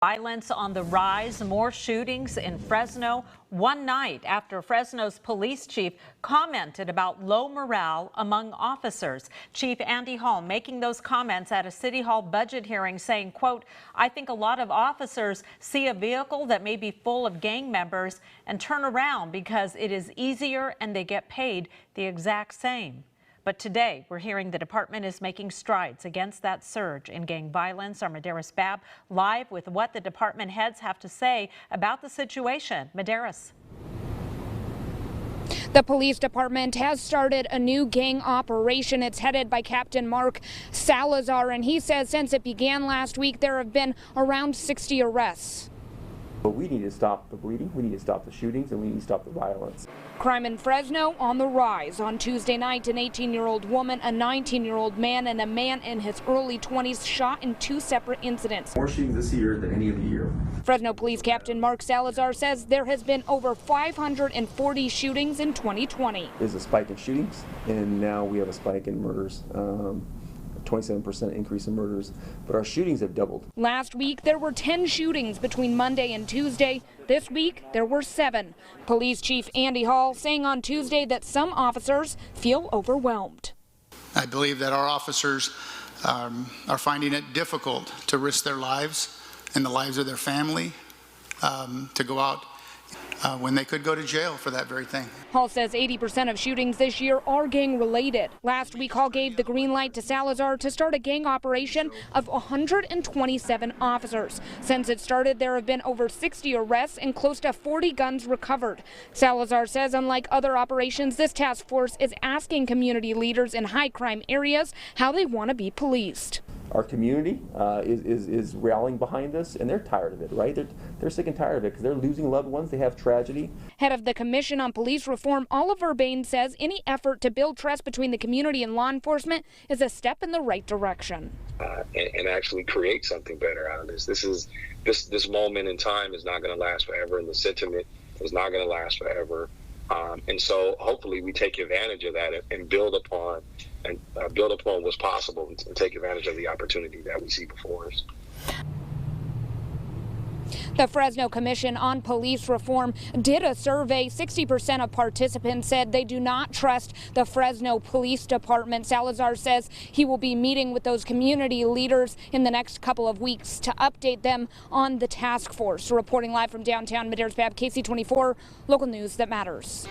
Violence on the rise, more shootings in Fresno one night after Fresno's police chief commented about low morale among officers. Chief Andy Hall making those comments at a City Hall budget hearing saying, quote, "I think a lot of officers see a vehicle that may be full of gang members and turn around because it is easier and they get paid the exact same." But today, we're hearing the department is making strides against that surge in gang violence. Our Medeiros Babb live with what the department heads have to say about the situation. Medeiros. The police department has started a new gang operation. It's headed by Captain Mark Salazar, and he says since it began last week, there have been around 60 arrests. But we need to stop the bleeding, we need to stop the shootings, and we need to stop the violence. Crime in Fresno on the rise. On Tuesday night, an 18-year-old woman, a 19-year-old man, and a man in his early 20s shot in two separate incidents. More shootings this year than any other year. Fresno Police Captain Mark Salazar says there has been over 540 shootings in 2020. There's a spike in shootings, and now we have a spike in murders. 27% increase in murders, but our shootings have doubled. Last week, there were 10 shootings between Monday and Tuesday. This week, there were 7. Police Chief Andy Hall saying on Tuesday that some officers feel overwhelmed. I believe that our officers are finding it difficult to risk their lives and the lives of their family to go out when they could go to jail for that very thing. Hall says 80% of shootings this year are gang related. Last week, Hall gave the green light to Salazar to start a gang operation of 127 officers. Since it started, there have been over 60 arrests and close to 40 guns recovered. Salazar says unlike other operations, this task force is asking community leaders in high crime areas how they want to be policed. Our community is rallying behind this, and they're tired of it, right? They're sick and tired of it because they're losing loved ones. They have tragedy. Head of the Commission on Police Reform, Oliver Bain, says any effort to build trust between the community and law enforcement is a step in the right direction. And actually create something better out of this. This moment in time is not going to last forever, and the sentiment is not going to last forever. And so hopefully we take advantage of that and build upon what's possible and take advantage of the opportunity that we see before us. The Fresno Commission on Police Reform did a survey. 60% of participants said they do not trust the Fresno Police Department. Salazar says he will be meeting with those community leaders in the next couple of weeks to update them on the task force. Reporting live from downtown Medeiros Babb, KSEE 24, local news that matters.